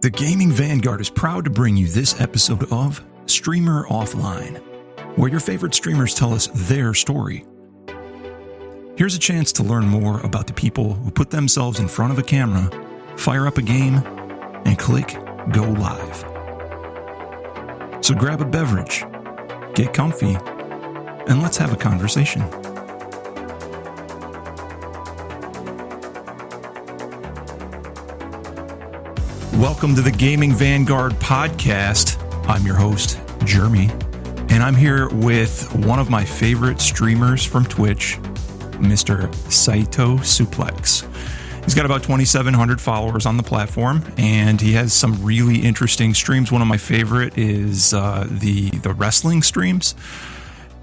The Gaming Vanguard is proud to bring you this episode of Streamer Offline, where your favorite streamers tell us their story. Here's a chance to learn more about the people who put themselves in front of a camera, fire up a game, and click Go Live. So grab a beverage, get comfy, and let's have a conversation. Welcome to the Gaming Vanguard podcast. I'm your host, Jeremy, and I'm here with one of my favorite streamers from Twitch, Mr. Saitosuplex. He's got about 2,700 followers on the platform, and he has some really interesting streams. One of my favorite is the wrestling streams.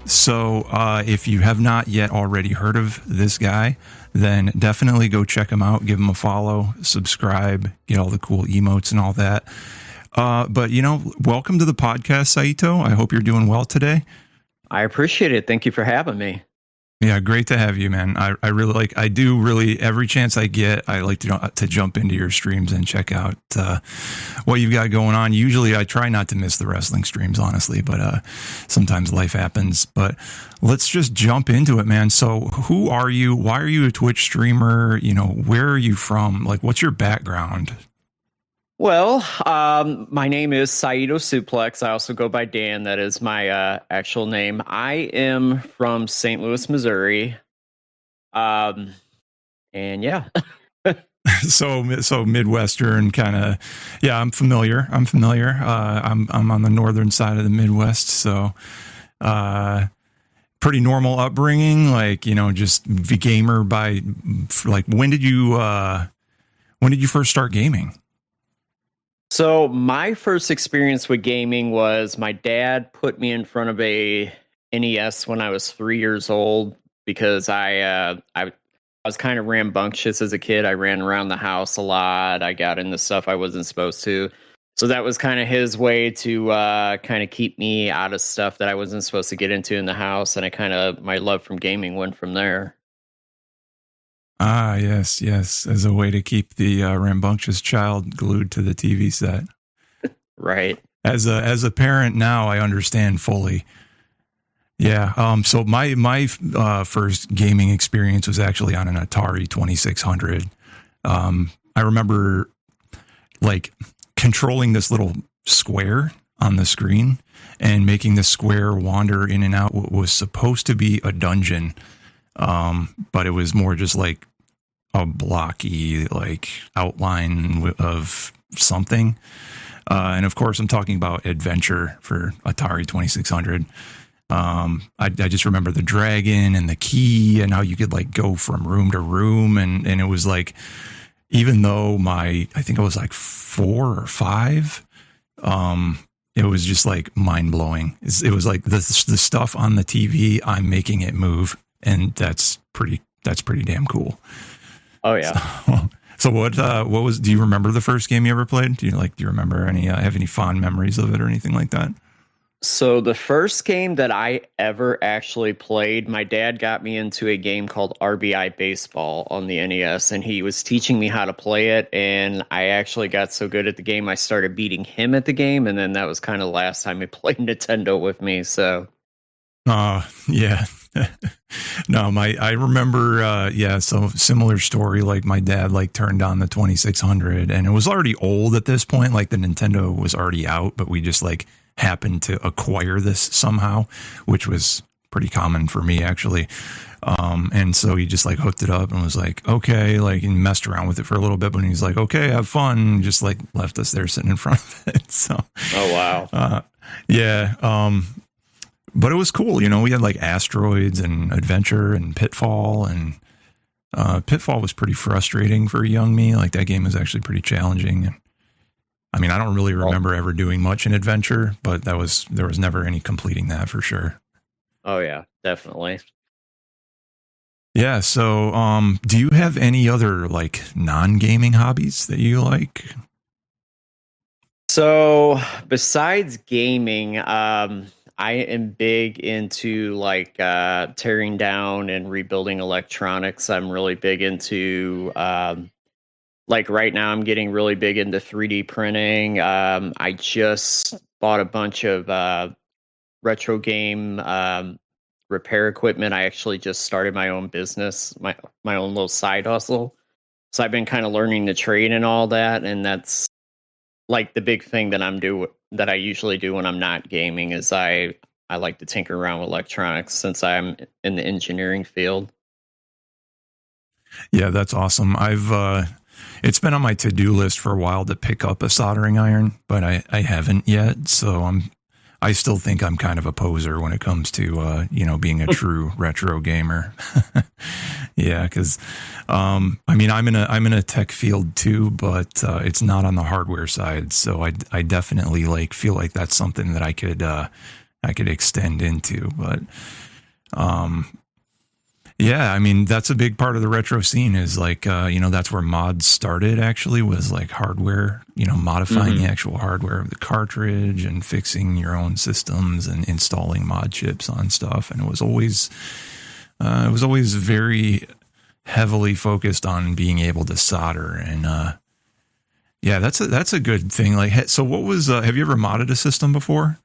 So if you have not yet already heard of this guy, then definitely go check him out, give him a follow, subscribe, get all the cool emotes and all that. But, welcome to the podcast, Saito. I hope you're doing well today. I appreciate it. Thank you for having me. Yeah, great to have you, man. I really, every chance I get, I like to jump into your streams and check out what you've got going on. Usually I try not to miss the wrestling streams, honestly, but sometimes life happens. But let's just jump into it, man. So who are you? Why are you a Twitch streamer? Where are you from? Like, what's your background? Well, my name is Saito Suplex. I also go by Dan. That is my actual name. I am from St. Louis, Missouri. And yeah. So Midwestern kind of, yeah, I'm familiar. I'm on the northern side of the Midwest. So, pretty normal upbringing, just the gamer by when did you first start gaming? So my first experience with gaming was my dad put me in front of a NES when I was 3 years old because I was kind of rambunctious as a kid. I ran around the house a lot. I got into stuff I wasn't supposed to. So that was kind of his way to kind of keep me out of stuff that I wasn't supposed to get into in the house. And my love from gaming went from there. Ah, yes. As a way to keep the rambunctious child glued to the TV set. Right. As a parent now, I understand fully. Yeah. So my first gaming experience was actually on an Atari 2600. I remember controlling this little square on the screen and making the square wander in and out what was supposed to be a dungeon. But it was more just like a blocky outline of something. And of course I'm talking about Adventure for Atari 2600. I just remember the dragon and the key and how you could go from room to room. And it was even though I think I was 4 or 5, it was just mind blowing. It was the stuff on the TV, I'm making it move. And that's pretty damn cool. Oh yeah. So what was, do you remember the first game you ever played? Do you remember have any fond memories of it or anything like that? So the first game that I ever actually played, my dad got me into a game called RBI Baseball on the NES, and he was teaching me how to play it. And I actually got so good at the game, I started beating him at the game. And then that was kind of the last time he played Nintendo with me. So. Yeah. No, I remember, so similar story. My dad turned on the 2600 and it was already old at this point. The Nintendo was already out, but we just happened to acquire this somehow, which was pretty common for me actually. And so he just hooked it up and was okay, and messed around with it for a little bit, but he's okay, have fun. And just left us there sitting in front of it. So, oh, wow. Yeah. But it was cool, we had Asteroids and Adventure and Pitfall, and Pitfall was pretty frustrating for a young me. That game was actually pretty challenging. And I don't really remember ever doing much in Adventure, but there was never any completing that for sure. Oh yeah, definitely. Yeah. So, do you have any other non-gaming hobbies that you like? So besides gaming, I am big into tearing down and rebuilding electronics. I'm really big into like right now I'm getting really big into 3D printing. I just bought a bunch of retro game repair equipment. I actually just started my own business, my own little side hustle. So I've been kind of learning the trade and all that, and that's like the big thing that I usually do when I'm not gaming is I like to tinker around with electronics since I'm in the engineering field. Yeah, that's awesome. It's been on my to-do list for a while to pick up a soldering iron, but I haven't yet. So I still think I'm kind of a poser when it comes to, being a true retro gamer. Yeah. Cause, I mean, I'm in a tech field too, but, it's not on the hardware side. So I definitely feel like that's something that I could extend into, but, yeah, I mean, that's a big part of the retro scene is that's where mods started actually was like hardware, modifying the actual hardware of the cartridge and fixing your own systems and installing mod chips on stuff. And it was always very heavily focused on being able to solder. And, yeah, that's a good thing. So what was, have you ever modded a system before?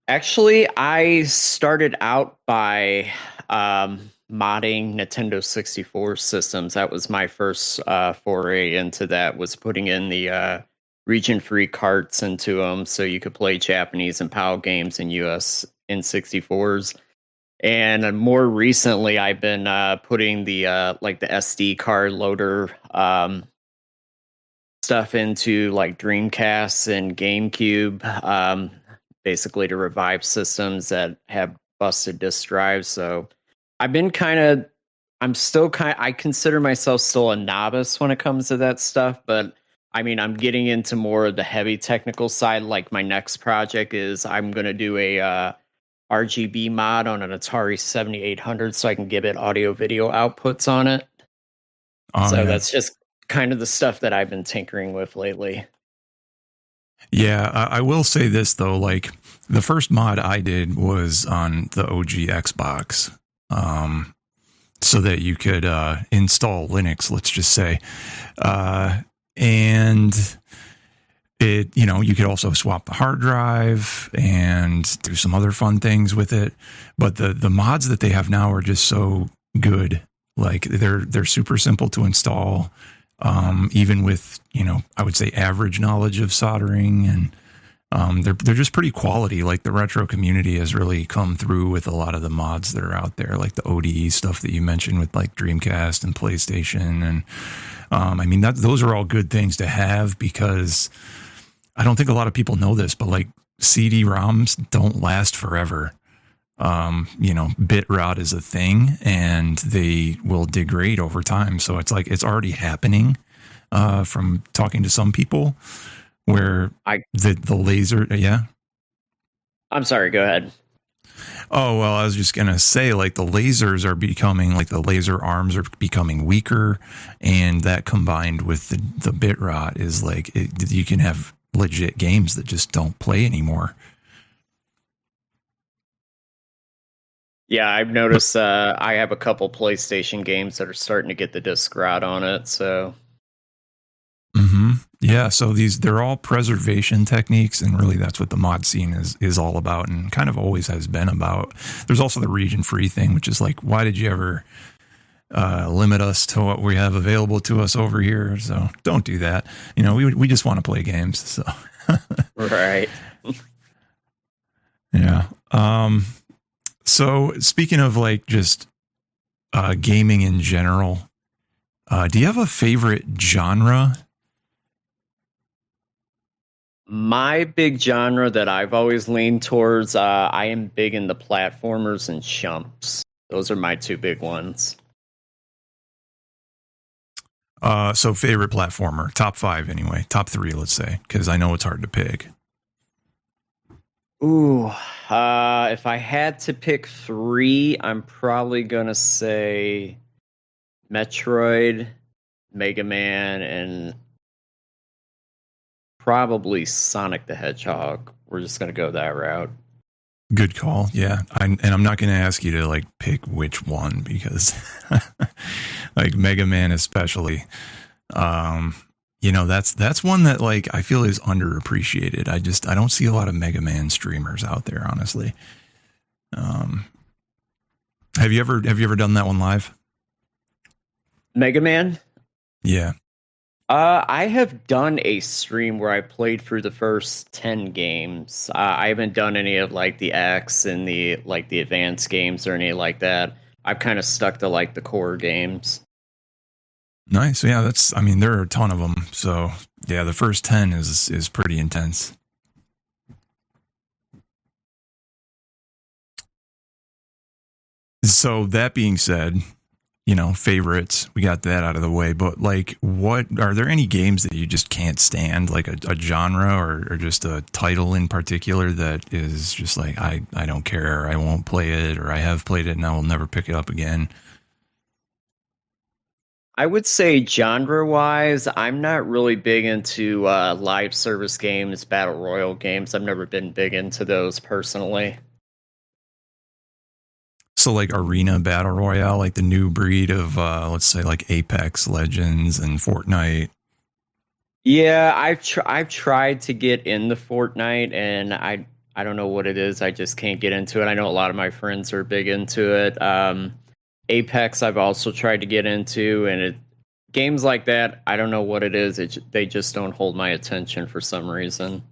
Actually, I started out by modding Nintendo 64 systems. That was my first foray into that, was putting in the region-free carts into them so you could play Japanese and PAL games in US N64s. And more recently, I've been putting the the SD card loader stuff into like Dreamcast and GameCube, basically to revive systems that have busted disk drives. So I've been I consider myself still a novice when it comes to that stuff, but I mean, I'm getting into more of the heavy technical side. Like my next project is I'm going to do a RGB mod on an Atari 7800 so I can give it audio video outputs on it. Oh, So yeah. that's just kind of the stuff that I've been tinkering with lately. Yeah, I will say this though, the first mod I did was on the OG Xbox, so that you could install Linux, let's just say, and it, you could also swap the hard drive and do some other fun things with it. But the mods that they have now are just so good. Like they're super simple to install. Even with, I would say average knowledge of soldering, and they're just pretty quality. Like the retro community has really come through with a lot of the mods that are out there, like the ODE stuff that you mentioned with like Dreamcast and PlayStation. And I mean, those are all good things to have because I don't think a lot of people know this, but like CD-ROMs don't last forever. Bit rot is a thing and they will degrade over time. So it's like, it's already happening, from talking to some people where the laser, yeah. I'm sorry, go ahead. Oh, well, I was just going to say like the lasers are becoming like the laser arms are becoming weaker, and that combined with the bit rot is like, you can have legit games that just don't play anymore. Yeah, I've noticed I have a couple PlayStation games that are starting to get the disc rot on it. So, yeah, so they're all preservation techniques, and really that's what the mod scene is all about, and kind of always has been about. There's also the region free thing, which is like, why did you ever limit us to what we have available to us over here? So don't do that. We just want to play games. So right. Yeah. So speaking of like just gaming in general, do you have a favorite genre? My big genre that I've always leaned towards, I am big into platformers and chumps. Those are my two big ones. So favorite platformer, top 5 anyway, top 3, let's say, because I know it's hard to pick. Ooh, if I had to pick 3, I'm probably gonna say Metroid, Mega Man, and probably Sonic the Hedgehog. We're just gonna go that route. Good call. Yeah. And I'm not going to ask you to like pick which one because like Mega Man, especially, Um, that's one that like I feel is underappreciated. I don't see a lot of Mega Man streamers out there, honestly. Um, have you ever done that one live? Mega Man. Yeah. I have done a stream where I played through the first 10 games. I haven't done any of like the X and the advanced games or any like that. I've kind of stuck to like the core games. Nice. Yeah, I mean, there are a ton of them. So yeah, the first 10 is pretty intense. So that being said, favorites, we got that out of the way, but like, what are there any games that you just can't stand, like a genre or just a title in particular that is just like, I don't care, I won't play it, or I have played it and I will never pick it up again? I would say genre wise, I'm not really big into live service games, battle royal games. I've never been big into those personally. So like arena battle royale, like the new breed of let's say like Apex Legends and Fortnite. Yeah, I've tried to get in the Fortnite, and I don't know what it is. I just can't get into it. I know a lot of my friends are big into it. Apex, I've also tried to get into, and games like that, I don't know what it is. They just don't hold my attention for some reason.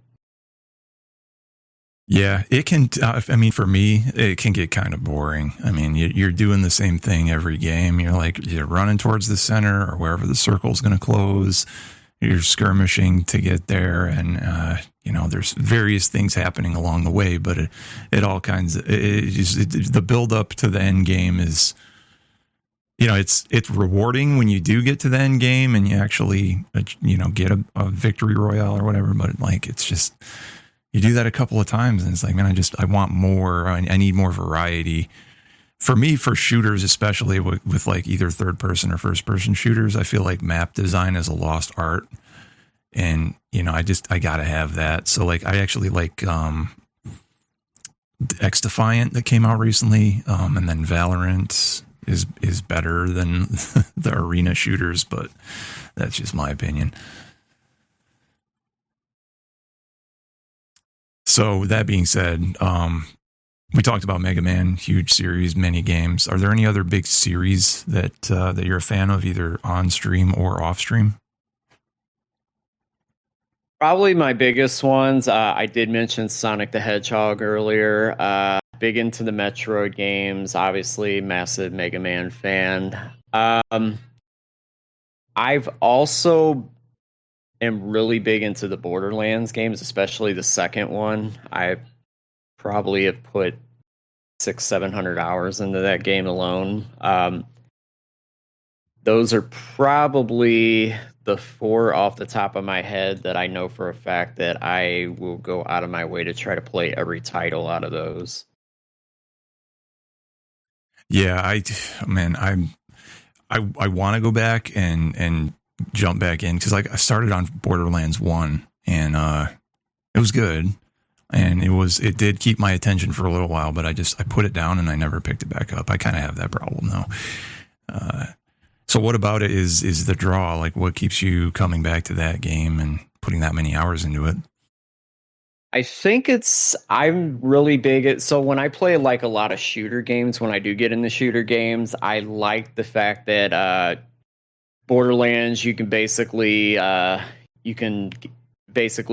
Yeah, it can. I mean, for me, it can get kind of boring. I mean, you're doing the same thing every game. You're running towards the center or wherever the circle's going to close. You're skirmishing to get there, and there's various things happening along the way. But it all kinds of the build up to the end game is, it's rewarding when you do get to the end game and you actually get a victory royale or whatever. But like, it's just, you do that a couple of times and it's like, man, I want more. I need more variety. For me, for shooters, especially with like either third person or first person shooters, I feel like map design is a lost art. And, I gotta have that. So like, I actually like, X Defiant that came out recently. And then Valorant is better than the arena shooters, but that's just my opinion. So that being said, we talked about Mega Man, huge series, many games. Are there any other big series that you're a fan of, either on stream or off stream? Probably my biggest ones. I did mention Sonic the Hedgehog earlier. Big into the Metroid games. Obviously, massive Mega Man fan. I've also am really big into the Borderlands games, especially the second one. I probably have put 600-700 hours into that game alone. Those are probably the four off the top of my head that I know for a fact that I will go out of my way to try to play every title out of those. Yeah, I want to go back and jump back in because like I started on Borderlands 1 and it was good and it did keep my attention for a little while, but I put it down and I never picked it back up. I kind of have that problem though. So what about it is the draw? Like, what keeps you coming back to that game and putting that many hours into it? I think I'm really big at, so when I play like a lot of shooter games, when I do get into shooter games, I like the fact that Borderlands, you can basically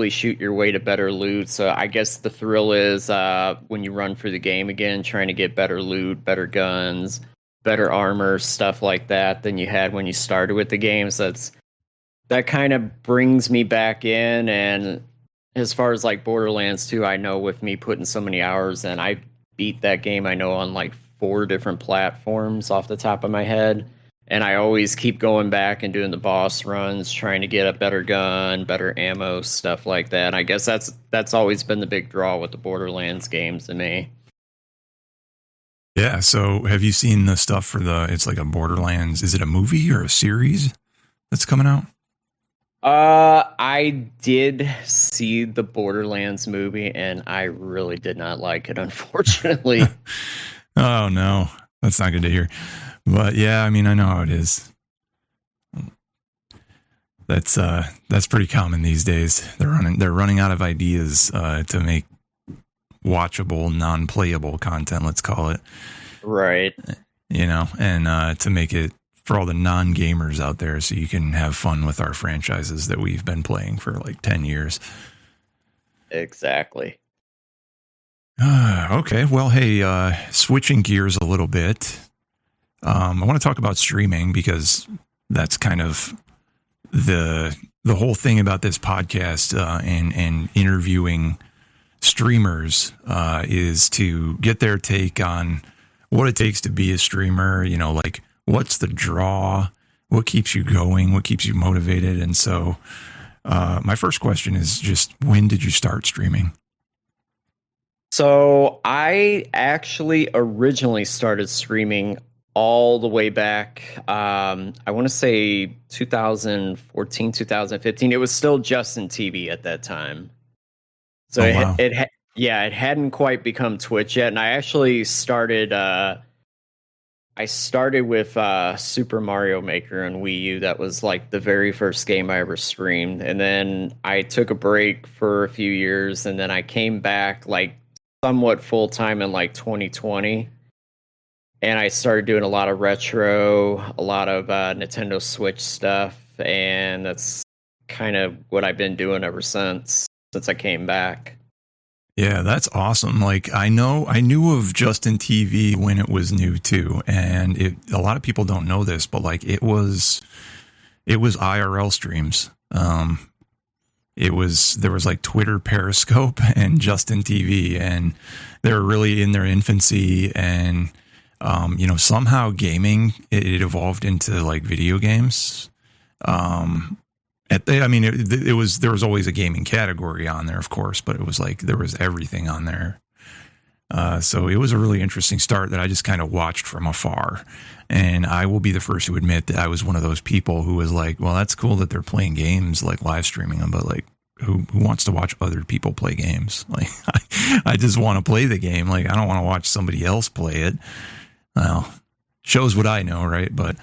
shoot your way to better loot. So I guess the thrill is when you run through the game again, trying to get better loot, better guns, better armor, stuff like that than you had when you started with the game. So that kind of brings me back in. And as far as like Borderlands 2, I know with me putting so many hours in, I beat that game, I know, on like 4 different platforms off the top of my head. And I always keep going back and doing the boss runs, trying to get a better gun, better ammo, stuff like that. And I guess that's always been the big draw with the Borderlands games to me. Yeah. So have you seen the stuff for it's like a Borderlands, is it a movie or a series that's coming out? I did see the Borderlands movie and I really did not like it, unfortunately. Oh no, that's not good to hear. But yeah, I mean, I know how it is. That's pretty common these days. They're running out of ideas to make watchable, non-playable content. Let's call it. Right. And to make it for all the non-gamers out there, so you can have fun with our franchises that we've been playing for like 10 years. Exactly. Okay, well, hey, switching gears a little bit, I want to talk about streaming because that's kind of the whole thing about this podcast and interviewing streamers is to get their take on what it takes to be a streamer. Like what's the draw, what keeps you going, what keeps you motivated. And so my first question is just, when did you start streaming? So I actually originally started streaming all the way back. I want to say 2014, 2015. It was still Justin TV at that time. So Oh, wow. it hadn't quite become Twitch yet. And I actually started with Super Mario Maker on Wii U. That was like the very first game I ever streamed. And then I took a break for a few years, and then I came back like somewhat full time in like 2020. And I started doing a lot of retro, a lot of Nintendo Switch stuff, and that's kind of what I've been doing ever since I came back. Yeah, that's awesome. Like I knew of Justin TV when it was new too, and a lot of people don't know this, but like it was IRL streams. There was like Twitter, Periscope, and Justin TV, and they were really in their infancy. And somehow gaming it evolved into like video games. There was always a gaming category on there, of course, but it was like there was everything on there. So it was a really interesting start that I just kind of watched from afar. And I will be the first to admit that I was one of those people who was like, well, that's cool that they're playing games, like live streaming them, but like who wants to watch other people play games? Like I just want to play the game. Like I don't want to watch somebody else play it. Well, shows what I know, right? But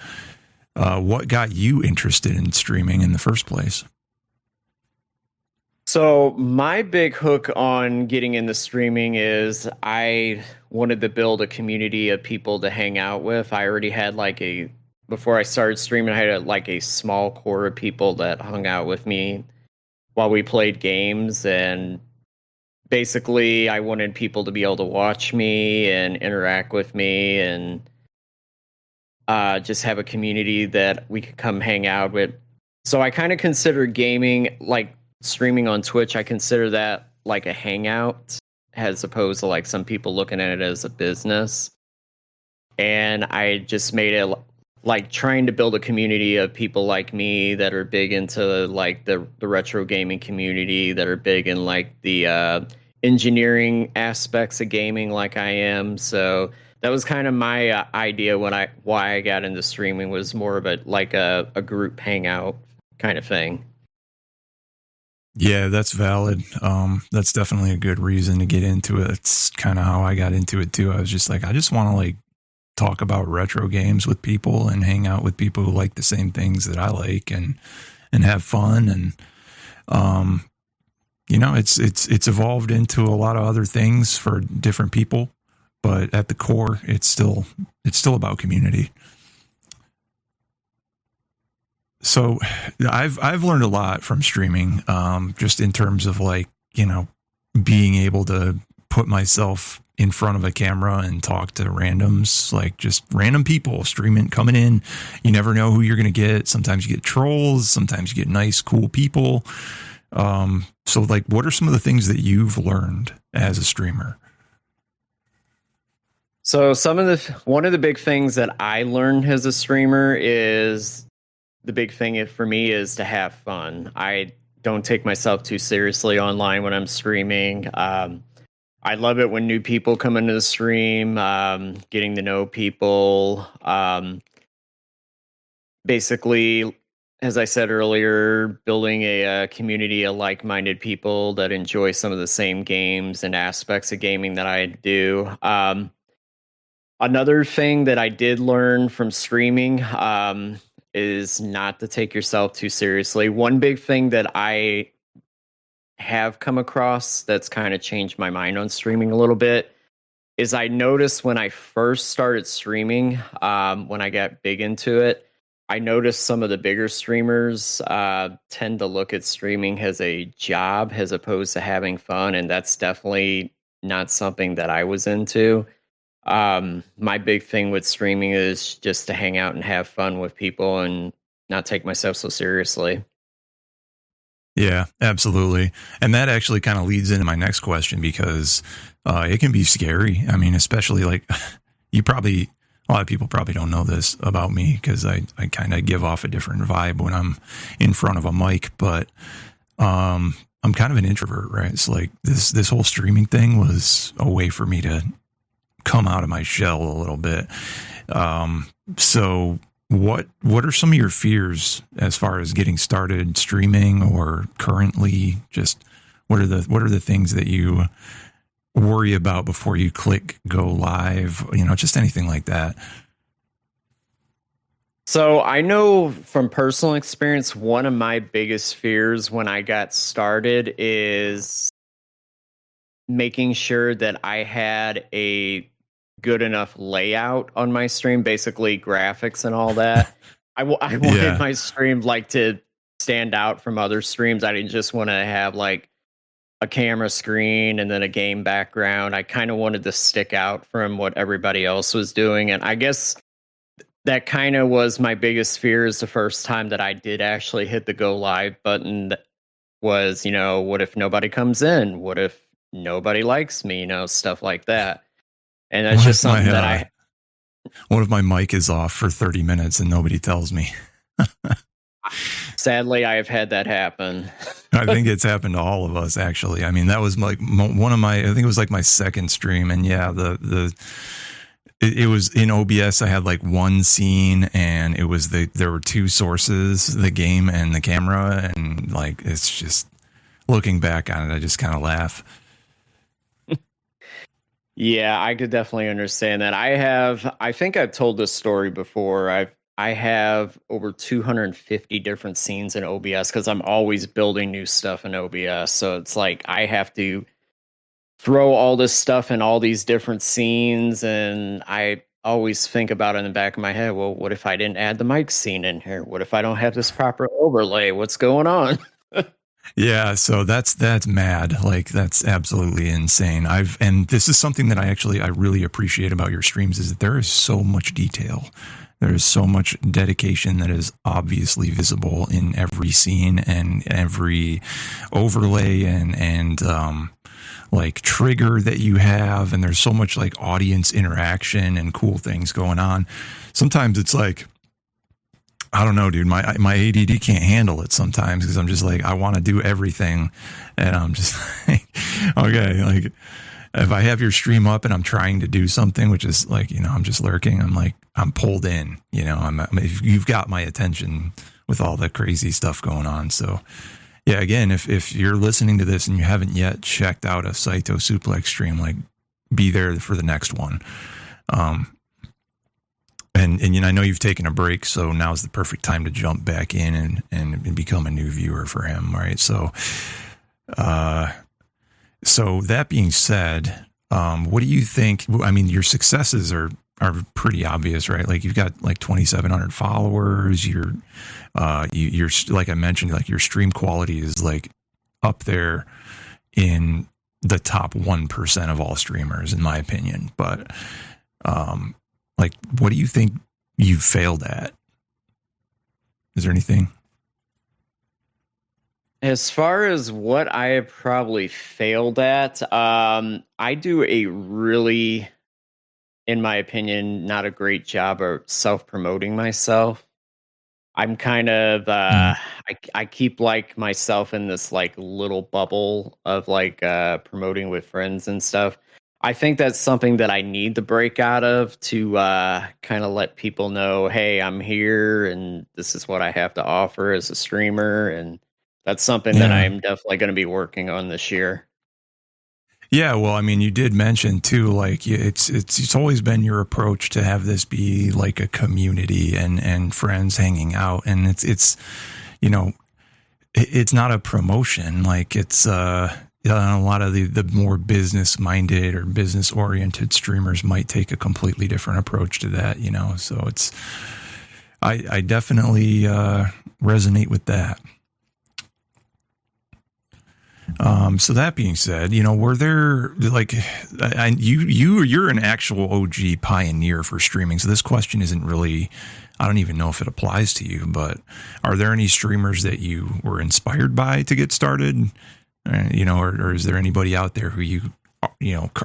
what got you interested in streaming in the first place? So my big hook on getting into streaming is I wanted to build a community of people to hang out with. I already had before I started streaming, I had like a small core of people that hung out with me while we played games. And basically I wanted people to be able to watch me and interact with me and just have a community that we could come hang out with. So I kind of consider gaming, like streaming on Twitch, I consider that like a hangout as opposed to like some people looking at it as a business. And I just made it like trying to build a community of people like me that are big into like the retro gaming community, that are big in like the engineering aspects of gaming like I am. So that was kind of my idea why I got into streaming, was more of a group hangout kind of thing. Yeah, that's valid. That's definitely a good reason to get into it. It's kind of how I got into it too. I was just like, I just want to like talk about retro games with people and hang out with people who like the same things that I like and have fun. And it's evolved into a lot of other things for different people, but at the core, it's still about community. So I've learned a lot from streaming, just in terms of like, being able to put myself in front of a camera and talk to randoms, like just random people streaming, coming in. You never know who you're going to get. Sometimes you get trolls. Sometimes you get nice, cool people. So like, what are some of the things that you've learned as a streamer? So one of the big things that I learned as a streamer is the big thing for me is to have fun. I don't take myself too seriously online when I'm streaming. I love it when new people come into the stream, getting to know people. Basically, as I said earlier, building a community of like-minded people that enjoy some of the same games and aspects of gaming that I do. Another thing that I did learn from streaming, is not to take yourself too seriously. One big thing that I have come across that's kind of changed my mind on streaming a little bit is I noticed when I first started streaming, when I got big into it, I noticed some of the bigger streamers tend to look at streaming as a job as opposed to having fun. And that's definitely not something that I was into. My big thing with streaming is just to hang out and have fun with people and not take myself so seriously. Yeah, absolutely. And that actually kind of leads into my next question because it can be scary. I mean, especially like a lot of people probably don't know this about me because I kind of give off a different vibe when I'm in front of a mic, but I'm kind of an introvert, right? It's like this whole streaming thing was a way for me to come out of my shell a little bit. So what are some of your fears as far as getting started streaming or currently just what are the things that you worry about before you click go live, just anything like that? So I know from personal experience, one of my biggest fears when I got started is making sure that I had a good enough layout on my stream, basically graphics and all that. I wanted Yeah. my stream like to stand out from other streams. I didn't just want to have like a camera screen and then a game background. I kind of wanted to stick out from what everybody else was doing. And I guess that kind of was my biggest fear is the first time that I did actually hit the go live button was, what if nobody comes in? What if nobody likes me? Stuff like that. And that's What just if my something that I what if my mic is off for 30 minutes and nobody tells me? sadly I have had that happen. I think it's happened to all of us, actually. I mean, that was like one of my, I think it was like my second stream. And yeah, it was in OBS. I had like one scene and it was there were two sources, the game and the camera. And like, it's just looking back on it, I just kind of laugh. Yeah, I could definitely understand that. I think I've told this story before. I have over 250 different scenes in OBS because I'm always building new stuff in OBS. So it's like I have to throw all this stuff in all these different scenes, and I always think about it in the back of my head. Well, what if I didn't add the mic scene in here? What if I don't have this proper overlay? What's going on? Yeah, so that's mad. Like that's absolutely insane. And this is something that I really appreciate about your streams is that there is so much detail. There is so much dedication that is obviously visible in every scene and every overlay and like trigger that you have, and there's so much like audience interaction and cool things going on. Sometimes it's like, I don't know, dude. My ADD can't handle it sometimes because I'm just like, I want to do everything, and I'm just like, okay, like if I have your stream up and I'm trying to do something, which is like, I'm just lurking. I'm like, I'm pulled in. You've got my attention with all the crazy stuff going on. So, yeah, again, if you're listening to this and you haven't yet checked out a Saito suplex stream, like, be there for the next one. And I know you've taken a break, so now's the perfect time to jump back in and become a new viewer for him, right? So that being said, what do you think? I mean, your successes are pretty obvious, right? Like you've got like 2,700 followers. You're like I mentioned, like your stream quality is like up there in the top 1% of all streamers, in my opinion. But like, what do you think you've failed at? Is there anything? As far as what I have probably failed at, I do a really, in my opinion, not a great job of self-promoting myself. I'm kind of I keep like myself in this like little bubble of like promoting with friends and stuff. I think that's something that I need to break out of to kind of let people know, hey, I'm here and this is what I have to offer as a streamer, and that's something that Yeah. I'm definitely going to be working on this year. Yeah, well, I mean, you did mention too, like it's always been your approach to have this be like a community and friends hanging out, and it's you know it's not a promotion. Like it's a lot of the more business minded or business oriented streamers might take a completely different approach to that. So I definitely resonate with that. So that being said, were there like, you're an actual OG pioneer for streaming. So this question isn't really, I don't even know if it applies to you, but are there any streamers that you were inspired by to get started? Or is there anybody out there who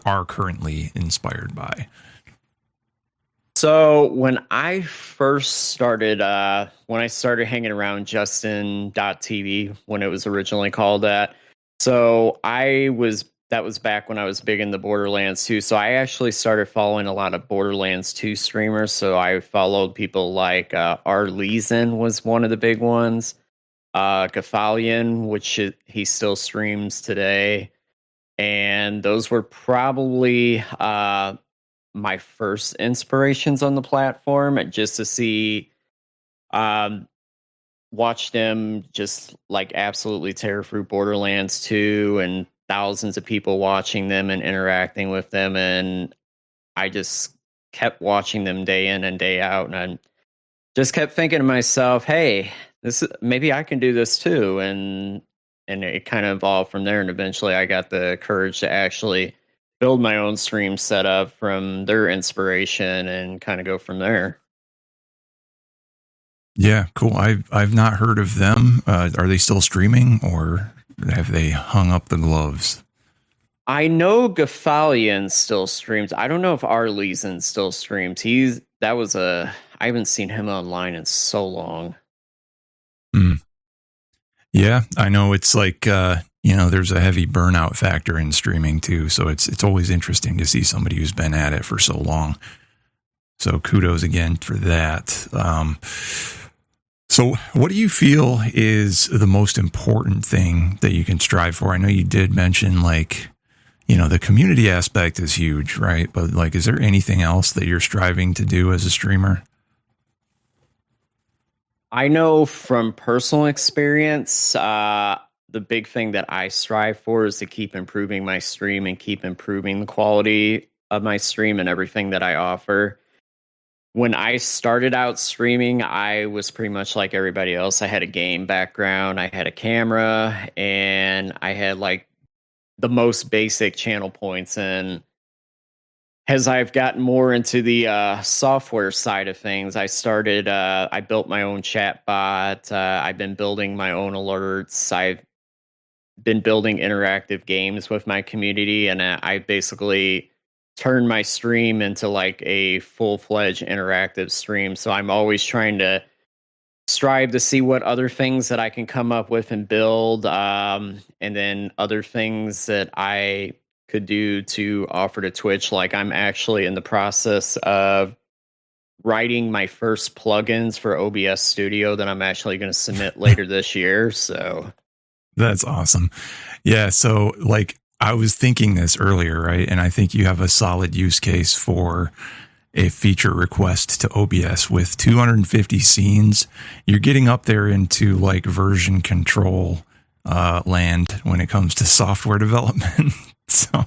are currently inspired by? So when I first started, when I started hanging around Justin.tv, when it was originally called that, that was back when I was big in the Borderlands 2. So I actually started following a lot of Borderlands 2 streamers. So I followed people like Arleezen was one of the big ones, Gafalion, he still streams today. And those were probably my first inspirations on the platform, just to see, um, watch them just like absolutely tear through Borderlands 2 and thousands of people watching them and interacting with them. And I just kept watching them day in and day out. And I just kept thinking to myself, hey, maybe I can do this too. And it kind of evolved from there. And eventually I got the courage to actually build my own stream setup from their inspiration and kind of go from there. Yeah, cool. I've not heard of them. Are they still streaming, or have they hung up the gloves? I know Gafalion still streams. I don't know if Arleezen still streams. I haven't seen him online in so long. Mm. Yeah, I know it's like there's a heavy burnout factor in streaming too. So it's always interesting to see somebody who's been at it for so long. So kudos again for that. So what do you feel is the most important thing that you can strive for? I know you did mention like, the community aspect is huge, right? But like, is there anything else that you're striving to do as a streamer? I know from personal experience, the big thing that I strive for is to keep improving my stream and keep improving the quality of my stream and everything that I offer. When I started out streaming, I was pretty much like everybody else. I had a game background, I had a camera, and I had like the most basic channel points. And as I've gotten more into the software side of things, I built my own chat bot. I've been building my own alerts. I've been building interactive games with my community, and I basically turned my stream into like a full-fledged interactive stream. So I'm always trying to strive to see what other things that I can come up with and build, and then other things that I could do to offer to Twitch. Like I'm actually in the process of writing my first plugins for OBS Studio that I'm actually going to submit later this year. So That's awesome. Yeah. So like I was thinking this earlier, right? And I think you have a solid use case for a feature request to OBS with 250 scenes. You're getting up there into like version control land when it comes to software development. So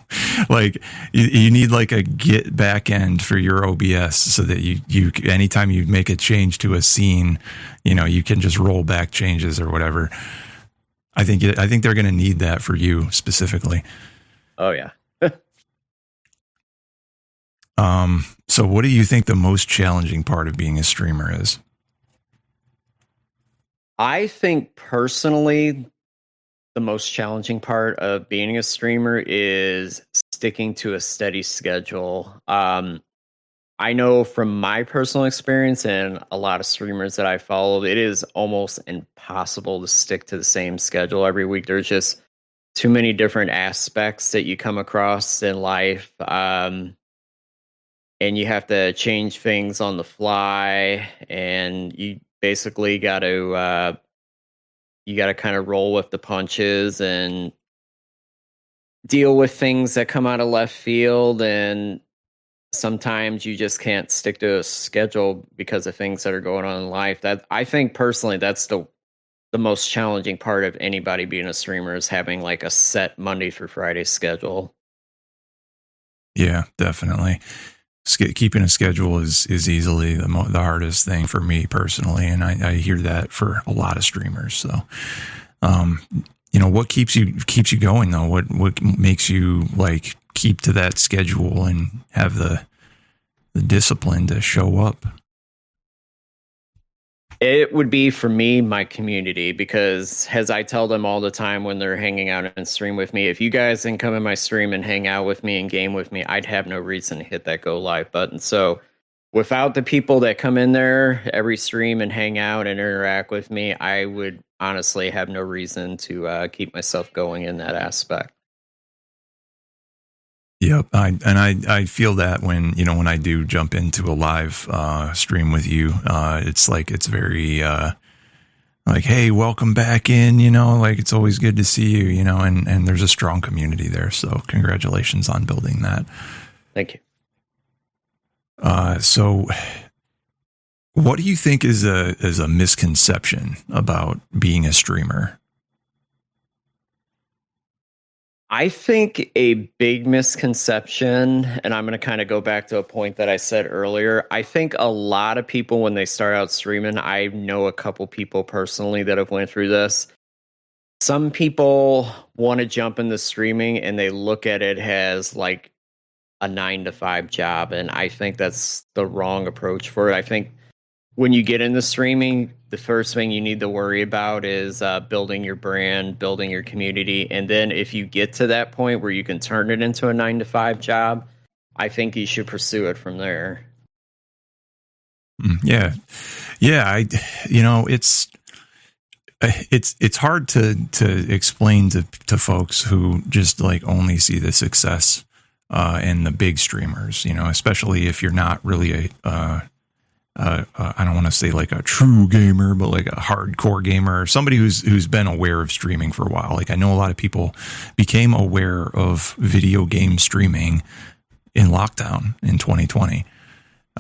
like you need like a Git backend for your OBS so that you anytime you make a change to a scene, you can just roll back changes or whatever. I think they're going to need that for you specifically. oh yeah. So what do you think the most challenging part of being a streamer is? I think personally, the most challenging part of being a streamer is sticking to a steady schedule. I know from my personal experience and a lot of streamers that I follow, it is almost impossible to stick to the same schedule every week. There's just too many different aspects that you come across in life. And you have to change things on the fly, and you basically got to kind of roll with the punches. And deal with things that come out of left field, and sometimes you just can't stick to a schedule because of things that are going on in life. That I think personally, that's the most challenging part of anybody being a streamer, is having like a set Monday through Friday schedule. Yeah, definitely. Keeping a schedule is easily the hardest thing for me personally, and I hear that for a lot of streamers. So, what keeps you going though? What makes you like keep to that schedule and have the discipline to show up? It would be for me, my community, because as I tell them all the time when they're hanging out and stream with me, if you guys didn't come in my stream and hang out with me and game with me, I'd have no reason to hit that go live button. So without the people that come in there every stream and hang out and interact with me, I would honestly have no reason to keep myself going in that aspect. Yep, I feel that when I do jump into a live stream with you, it's like it's very like, hey, welcome back in. Like it's always good to see you. And there's a strong community there. So congratulations on building that. Thank you. So, what do you think is a misconception about being a streamer? I think a big misconception, and I'm going to kind of go back to a point that I said earlier. I think a lot of people, when they start out streaming, I know a couple people personally that have went through this. Some people want to jump into streaming and they look at it as like a 9-to-5 job. And I think that's the wrong approach for it. I think when you get into streaming, the first thing you need to worry about is building your brand, building your community. And then if you get to that point where you can turn it into a 9-to-5 job, I think you should pursue it from there. Yeah. It's hard to explain to folks who just like only see the success in the big streamers, especially if you're not really I don't want to say like a true gamer, but like a hardcore gamer, or somebody who's been aware of streaming for a while. Like I know a lot of people became aware of video game streaming in lockdown in 2020.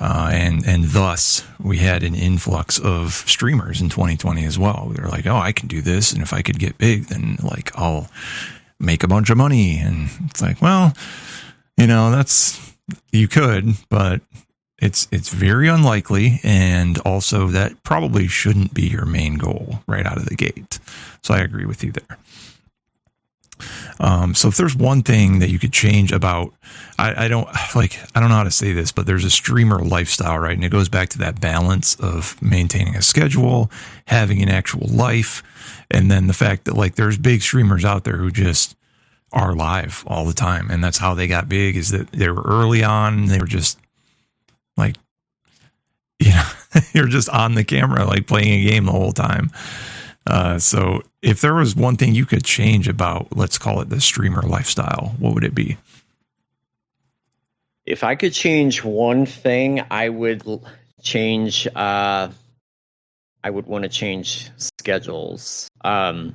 And thus we had an influx of streamers in 2020 as well. We were like, oh, I can do this. And if I could get big, then like I'll make a bunch of money. And it's like, well, you could, but it's very unlikely. And also that probably shouldn't be your main goal right out of the gate. So I agree with you there. So if there's one thing that you could change about, I don't know how to say this, but there's a streamer lifestyle, right? And it goes back to that balance of maintaining a schedule, having an actual life, and then the fact that like there's big streamers out there who just are live all the time. And that's how they got big, is that they were early on. They were just like, you're just on the camera, like playing a game the whole time. So if there was one thing you could change about, let's call it the streamer lifestyle, what would it be? If I could change one thing, I would change, I would want to change schedules. Do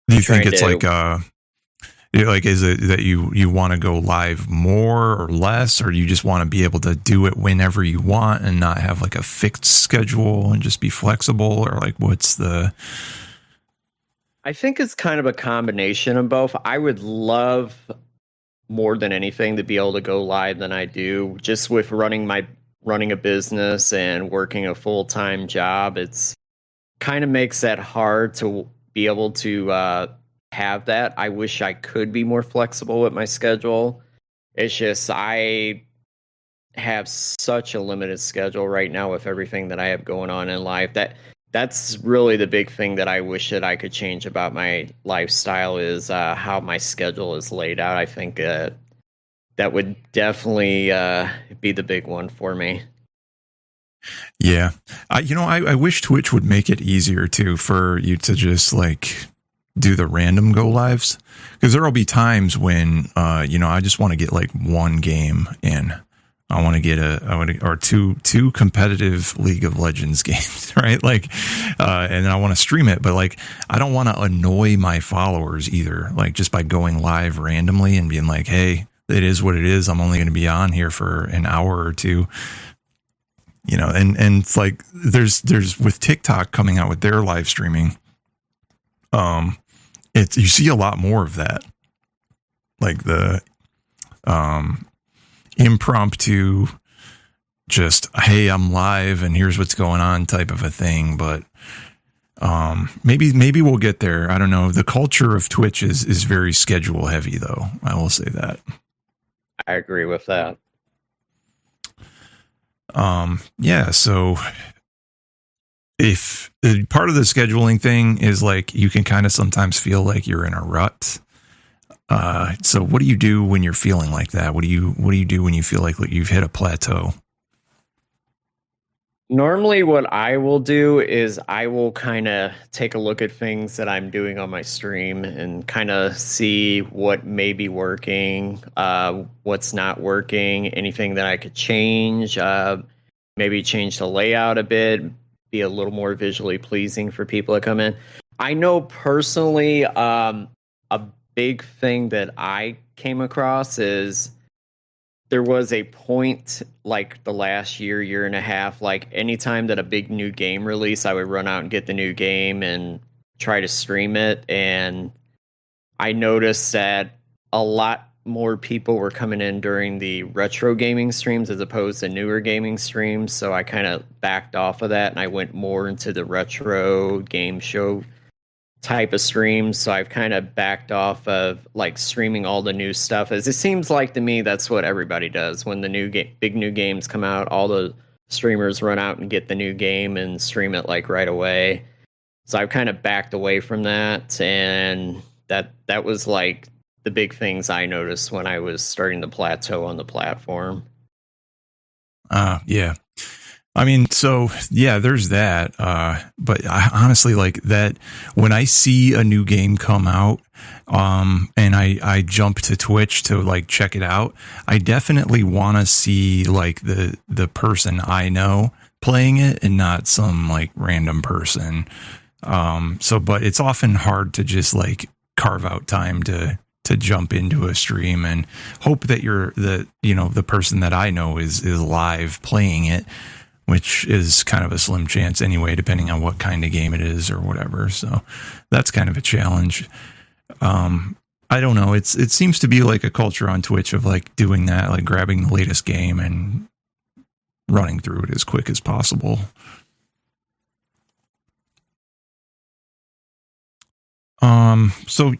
you think it's is it that you want to go live more or less, or you just want to be able to do it whenever you want and not have like a fixed schedule and just be flexible, or like what's the... I think it's kind of a combination of both. I would love more than anything to be able to go live than I do. Just with running a business and working a full-time job, it's kind of makes that hard to be able to have that. I wish I could be more flexible with my schedule. It's just I have such a limited schedule right now with everything that I have going on in life. That's really the big thing that I wish that I could change about my lifestyle, is how my schedule is laid out. I think that would definitely be the big one for me. Yeah. I wish Twitch would make it easier too for you to just like do the random go lives, because there'll be times when I just want to get like one game in I want to get or two competitive League of Legends games, right? Like, and then I want to stream it, but like, I don't want to annoy my followers either. Like, just by going live randomly and being like, hey, it is what it is. I'm only going to be on here for an hour or two, you know. And it's like, there's with TikTok coming out with their live streaming, you see a lot more of that, like the impromptu, just, hey, I'm live and here's what's going on type of a thing. But maybe we'll get there. I don't know. The culture of Twitch is very schedule heavy, though. I will say that. I agree with that. Yeah. So if part of the scheduling thing is like, you can kind of sometimes feel like you're in a rut. So what do you do when you're feeling like that? What do you do when you feel like you've hit a plateau? Normally what I will do is I will kind of take a look at things that I'm doing on my stream and kind of see what may be working, what's not working, anything that I could change, maybe change the layout a bit, be a little more visually pleasing for people that come in. I know personally, a big thing that I came across is there was a point like the last year and a half, like anytime that a big new game release, I would run out and get the new game and try to stream it. And I noticed that a lot more people were coming in during the retro gaming streams as opposed to newer gaming streams. So I kind of backed off of that and I went more into the retro game show type of streams. So I've kind of backed off of like streaming all the new stuff, as it seems like to me that's what everybody does when the big new games come out. All the streamers run out and get the new game and stream it like right away. So I've kind of backed away from that, and that was like the big things I noticed when I was starting to plateau on the platform. Yeah. I mean, so yeah, there's that. But I honestly, like that when I see a new game come out, and I jump to Twitch to like check it out, I definitely want to see like the person I know playing it and not some like random person. But it's often hard to just like carve out time to jump into a stream and hope that the person that I know is live playing it, which is kind of a slim chance anyway, depending on what kind of game it is or whatever. So that's kind of a challenge. I don't know. It seems to be like a culture on Twitch of like doing that, like grabbing the latest game and running through it as quick as possible. So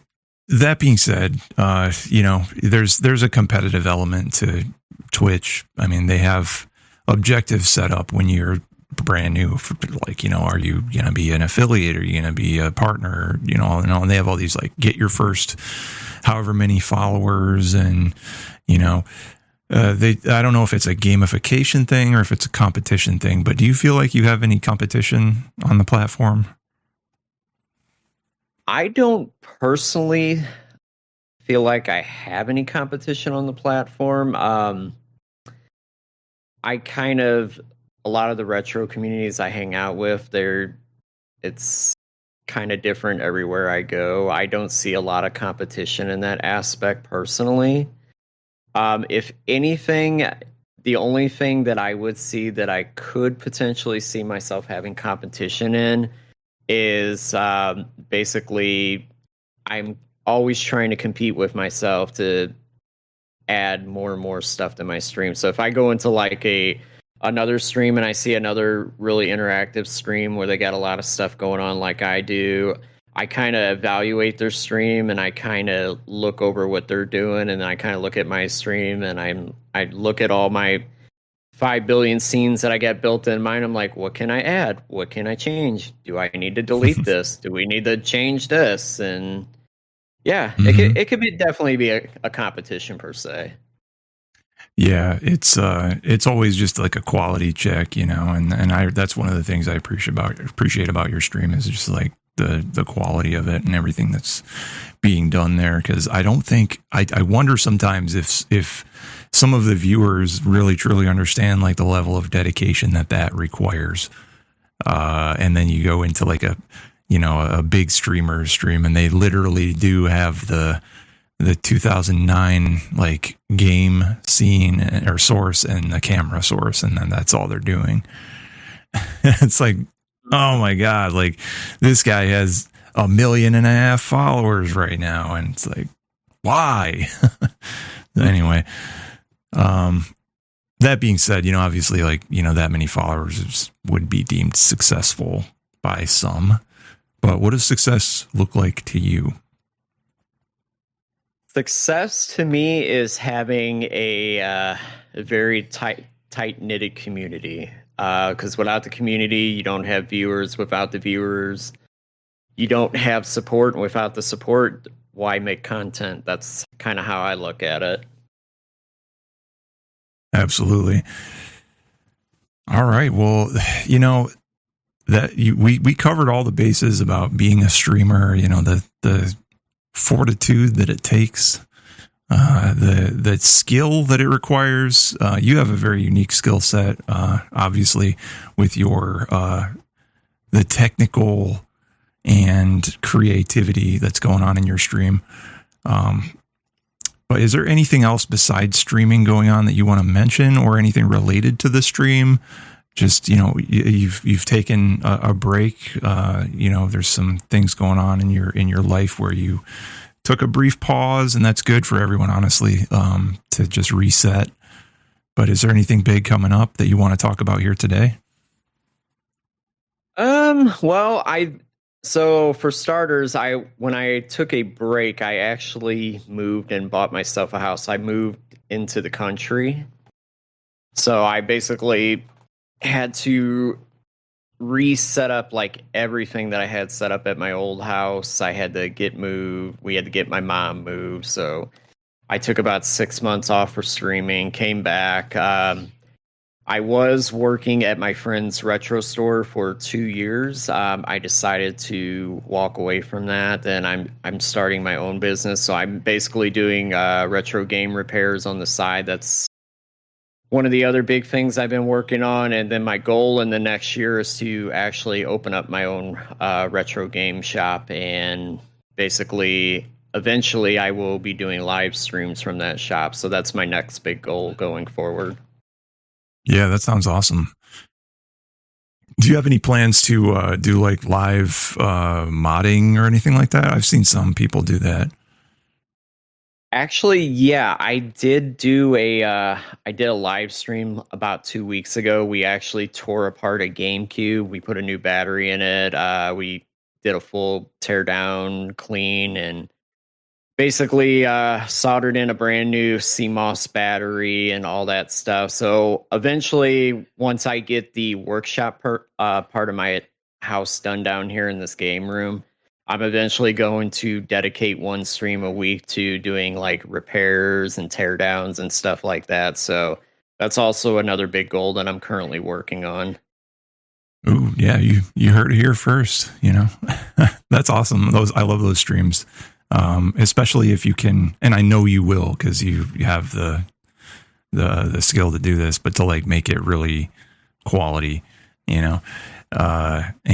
that being said, there's a competitive element to Twitch. I mean, they have objectives set up when you're brand new, for like, are you going to be an affiliate? Are you going to be a partner? And they have all these like, get your first however many followers. And, I don't know if it's a gamification thing or if it's a competition thing, but do you feel like you have any competition on the platform? I don't personally feel like I have any competition on the platform. I kind of, a lot of the retro communities I hang out with, it's kind of different everywhere I go. I don't see a lot of competition in that aspect personally. If anything, the only thing that I would see that I could potentially see myself having competition in is basically I'm always trying to compete with myself to add more and more stuff to my stream. So if I go into like another stream and I see another really interactive stream where they got a lot of stuff going on like I do, I kind of evaluate their stream and I kind of look over what they're doing, and then I kind of look at my stream and I look at all my 5 billion scenes that I get built in mine. I'm like, what can I add? What can I change? Do I need to delete this? Do we need to change this? And yeah, it could definitely be a competition per se. Yeah, it's always just like a quality check, and that's one of the things I appreciate about your stream is just like the quality of it and everything that's being done there. Because I don't think I wonder sometimes if some of the viewers really truly understand like the level of dedication that requires. And then you go into like a big streamer stream, and they literally do have the 2009 like game scene or source and the camera source, and then that's all they're doing. It's like, oh my God, like this guy has 1.5 million followers right now, and it's like, why? Anyway, that being said, obviously, like, that many followers would be deemed successful by some. But what does success look like to you? Success to me is having a very tight-knitted community. Because without the community, you don't have viewers. Without the viewers, you don't have support. And without the support, why make content? That's kind of how I look at it. Absolutely. All right. Well, we covered all the bases about being a streamer, the fortitude that it takes, the skill that it requires. You have a very unique skill set, obviously, with your the technical and creativity that's going on in your stream. But is there anything else besides streaming going on that you want to mention, or anything related to the stream? Just, you've taken a break. There's some things going on in your life where you took a brief pause, and that's good for everyone, honestly, to just reset. But is there anything big coming up that you want to talk about here today? So for starters, when I took a break, I actually moved and bought myself a house. I moved into the country. So I basically had to reset up like everything that I had set up at my old house. I had to get moved. We had to get my mom moved. So I took about 6 months off for streaming, came back. I was working at my friend's retro store for 2 years. I decided to walk away from that, and I'm starting my own business. So I'm basically doing retro game repairs on the side. That's one of the other big things I've been working on. And then my goal in the next year is to actually open up my own retro game shop, and basically eventually I will be doing live streams from that shop. So that's my next big goal going forward. Yeah, that sounds awesome. Do you have any plans to do like live modding or anything like that? I've seen some people do that. Actually, yeah, I did do a live stream about 2 weeks ago. We actually tore apart a GameCube. We put a new battery in it. We did a full tear down, clean, and basically soldered in a brand new CMOS battery and all that stuff. So eventually, once I get the workshop part of my house done down here in this game room, I'm eventually going to dedicate one stream a week to doing like repairs and tear downs and stuff like that. So that's also another big goal that I'm currently working on. Ooh, yeah, you heard it here first. That's awesome. I love those streams. Especially if you can, and I know you will, because you have the skill to do this, but to like make it really quality, and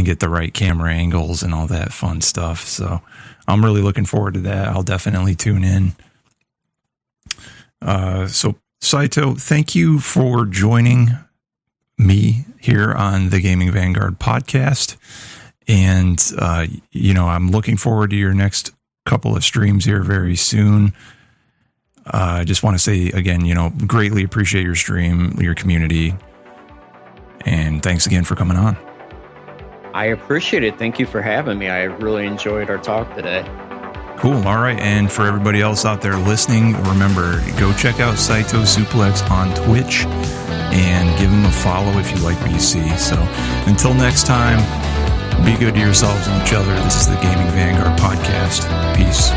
get the right camera angles and all that fun stuff. So I'm really looking forward to that. I'll definitely tune in. So Saito, thank you for joining me here on the Gaming Vanguard podcast. And, I'm looking forward to your next couple of streams here very soon. I just want to say again, greatly appreciate your stream, your community, and thanks again for coming on. I appreciate it. Thank you for having me. I really enjoyed our talk today. Cool. All right. And for everybody else out there listening, remember, go check out saitosuplex on Twitch and give him a follow if you like what you see. So until next time, be good to yourselves and each other. This is the Gaming Vanguard podcast. Peace.